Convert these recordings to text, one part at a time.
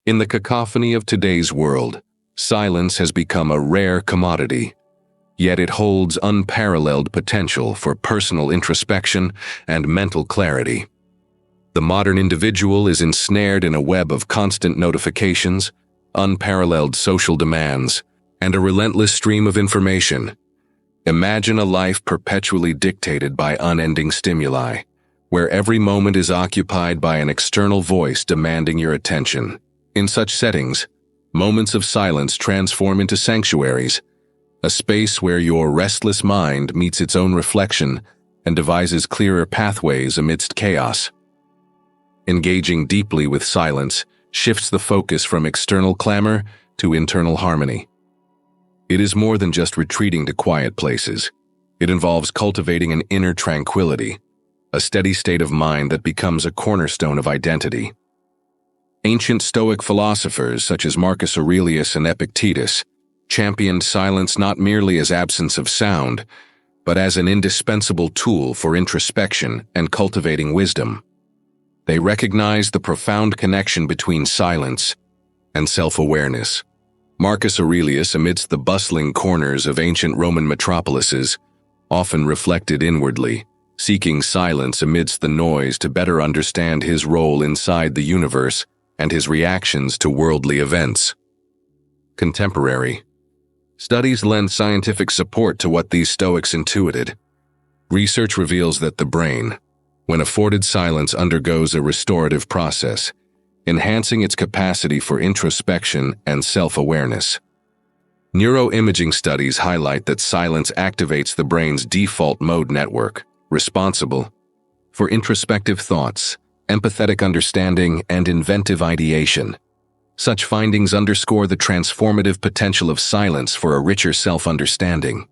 In the cacophony of today's world, silence has become a rare commodity, yet it holds unparalleled potential for personal introspection and mental clarity. The modern individual is ensnared in a web of constant notifications, unparalleled social demands, and a relentless stream of information. Imagine a life perpetually dictated by unending stimuli, where every moment is occupied by an external voice demanding your attention. In such settings, moments of silence transform into sanctuaries, a space where your restless mind meets its own reflection and devises clearer pathways amidst chaos. Engaging deeply with silence shifts the focus from external clamor to internal harmony. It is more than just retreating to quiet places. It involves cultivating an inner tranquility, a steady state of mind that becomes a cornerstone of identity. Ancient Stoic philosophers such as Marcus Aurelius and Epictetus championed silence not merely as absence of sound, but as an indispensable tool for introspection and cultivating wisdom. They recognized the profound connection between silence and self-awareness. Marcus Aurelius, amidst the bustling corners of ancient Roman metropolises, often reflected inwardly, seeking silence amidst the noise to better understand his role inside the universe and his reactions to worldly events. Contemporary studies lend scientific support to what these Stoics intuited. Research reveals that the brain, when afforded silence, undergoes a restorative process, enhancing its capacity for introspection and self-awareness. Neuroimaging studies highlight that silence activates the brain's default mode network, responsible for introspective thoughts, empathetic understanding, and inventive ideation. Such findings underscore the transformative potential of silence for a richer self-understanding.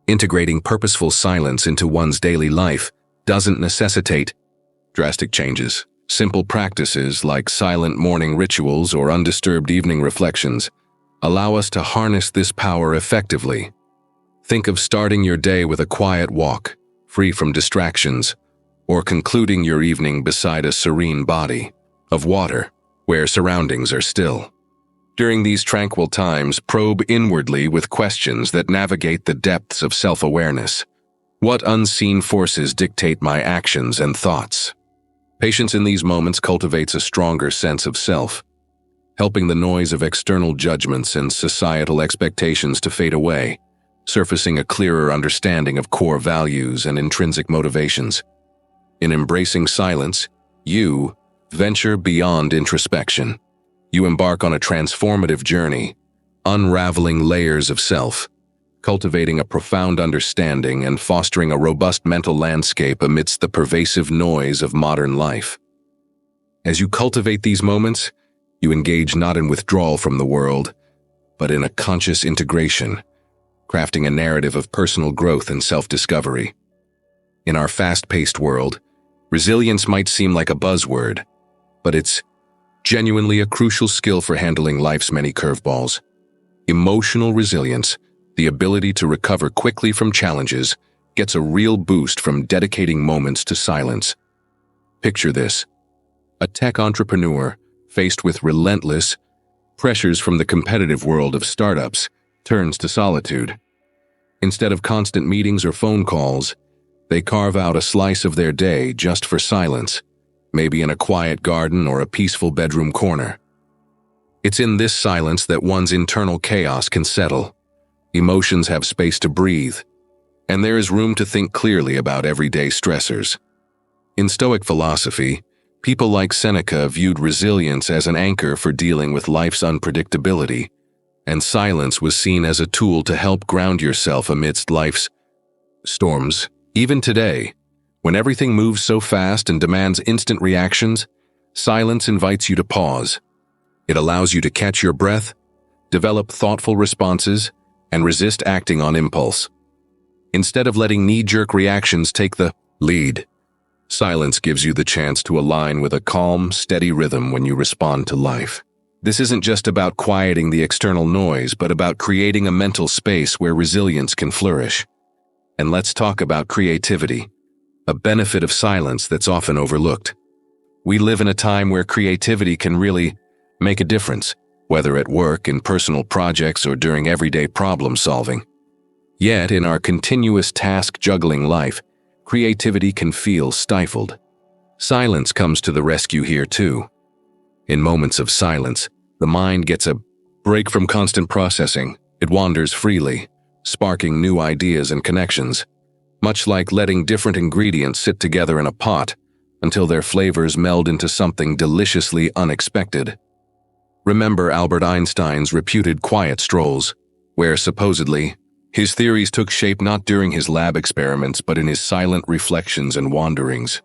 Integrating purposeful silence into one's daily life doesn't necessitate drastic changes. Simple practices like silent morning rituals or undisturbed evening reflections allow us to harness this power effectively. Think of starting your day with a quiet walk, free from distractions, or concluding your evening beside a serene body of water where surroundings are still. During these tranquil times, probe inwardly with questions that navigate the depths of self-awareness. What unseen forces dictate my actions and thoughts? Patience in these moments cultivates a stronger sense of self, helping the noise of external judgments and societal expectations to fade away, surfacing a clearer understanding of core values and intrinsic motivations. In embracing silence, you venture beyond introspection. You embark on a transformative journey, unraveling layers of self, cultivating a profound understanding and fostering a robust mental landscape amidst the pervasive noise of modern life. As you cultivate these moments, you engage not in withdrawal from the world, but in a conscious integration, crafting a narrative of personal growth and self-discovery. In our fast-paced world, resilience might seem like a buzzword, but it's genuinely a crucial skill for handling life's many curveballs. Emotional resilience, the ability to recover quickly from challenges, gets a real boost from dedicating moments to silence. Picture this: a tech entrepreneur faced with relentless pressures from the competitive world of startups turns to solitude. Instead of constant meetings or phone calls, they carve out a slice of their day just for silence, maybe in a quiet garden or a peaceful bedroom corner. It's in this silence that one's internal chaos can settle. Emotions have space to breathe, and there is room to think clearly about everyday stressors. In Stoic philosophy, people like Seneca viewed resilience as an anchor for dealing with life's unpredictability, and silence was seen as a tool to help ground yourself amidst life's storms. Even today, when everything moves so fast and demands instant reactions, silence invites you to pause. It allows you to catch your breath, develop thoughtful responses, and resist acting on impulse. Instead of letting knee-jerk reactions take the lead, silence gives you the chance to align with a calm, steady rhythm when you respond to life. This isn't just about quieting the external noise, but about creating a mental space where resilience can flourish. And let's talk about creativity, a benefit of silence that's often overlooked. We live in a time where creativity can really make a difference, whether at work, in personal projects, or during everyday problem solving. Yet, in our continuous task-juggling life, creativity can feel stifled. Silence comes to the rescue here too. In moments of silence, the mind gets a break from constant processing. It wanders freely, sparking new ideas and connections, much like letting different ingredients sit together in a pot until their flavors meld into something deliciously unexpected. Remember Albert Einstein's reputed quiet strolls, where supposedly his theories took shape not during his lab experiments but in his silent reflections and wanderings.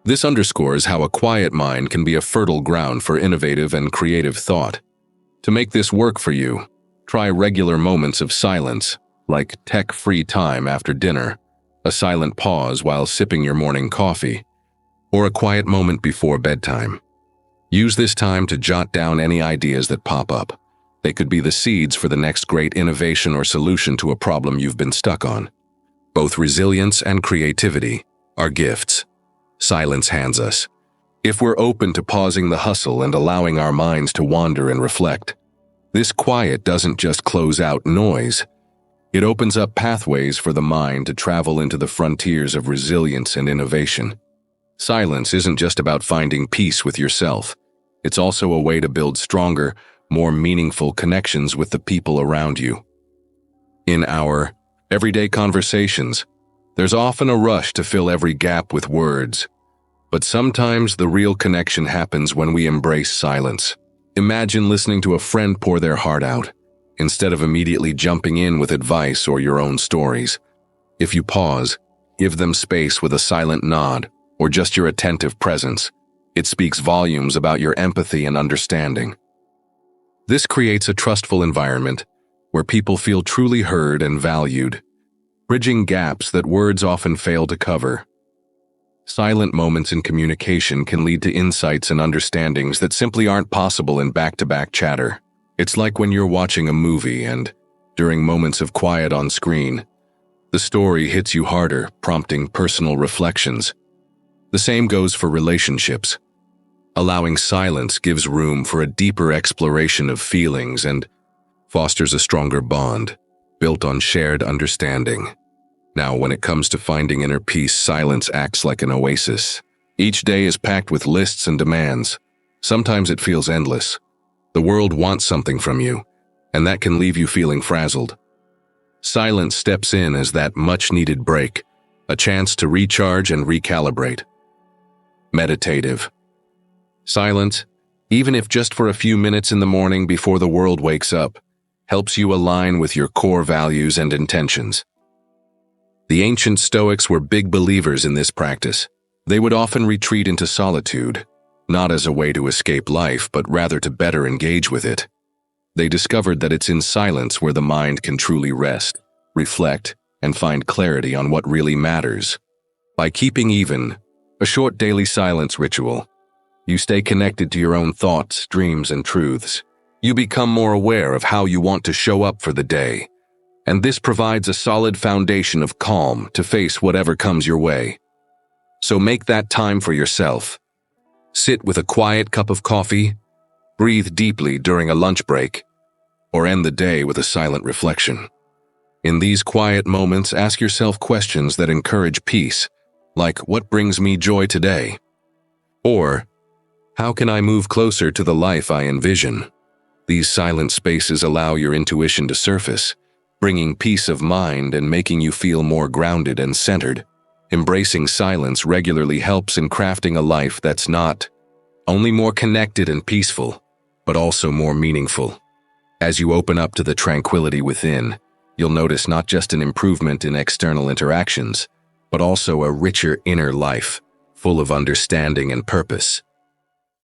This underscores how a quiet mind can be a fertile ground for innovative and creative thought. To make this work for you, try regular moments of silence, like tech-free time after dinner, a silent pause while sipping your morning coffee, or a quiet moment before bedtime. Use this time to jot down any ideas that pop up. They could be the seeds for the next great innovation or solution to a problem you've been stuck on. Both resilience and creativity are gifts silence hands us, if we're open to pausing the hustle and allowing our minds to wander and reflect. This quiet doesn't just close out noise. It opens up pathways for the mind to travel into the frontiers of resilience and innovation. Silence isn't just about finding peace with yourself. It's also a way to build stronger, more meaningful connections with the people around you. In our everyday conversations, there's often a rush to fill every gap with words. But sometimes the real connection happens when we embrace silence. Imagine listening to a friend pour their heart out, instead of immediately jumping in with advice or your own stories. If you pause, give them space with a silent nod, or just your attentive presence, it speaks volumes about your empathy and understanding. This creates a trustful environment where people feel truly heard and valued, bridging gaps that words often fail to cover. Silent moments in communication can lead to insights and understandings that simply aren't possible in back-to-back chatter. It's like when you're watching a movie and, during moments of quiet on screen, the story hits you harder, prompting personal reflections. The same goes for relationships. Allowing silence gives room for a deeper exploration of feelings and fosters a stronger bond, built on shared understanding. Now, when it comes to finding inner peace, silence acts like an oasis. Each day is packed with lists and demands. Sometimes it feels endless. The world wants something from you, and that can leave you feeling frazzled. Silence steps in as that much-needed break, a chance to recharge and recalibrate. Meditative. Silence, even if just for a few minutes in the morning before the world wakes up, helps you align with your core values and intentions. The ancient Stoics were big believers in this practice. They would often retreat into solitude, not as a way to escape life, but rather to better engage with it. They discovered that it's in silence where the mind can truly rest, reflect, and find clarity on what really matters. By keeping even a short daily silence ritual, you stay connected to your own thoughts, dreams, and truths. You become more aware of how you want to show up for the day, and this provides a solid foundation of calm to face whatever comes your way. So make that time for yourself. Sit with a quiet cup of coffee, breathe deeply during a lunch break, or end the day with a silent reflection. In these quiet moments, ask yourself questions that encourage peace, like, what brings me joy today? Or, how can I move closer to the life I envision? These silent spaces allow your intuition to surface, bringing peace of mind and making you feel more grounded and centered. Embracing silence regularly helps in crafting a life that's not only more connected and peaceful, but also more meaningful. As you open up to the tranquility within, you'll notice not just an improvement in external interactions, but also a richer inner life, full of understanding and purpose.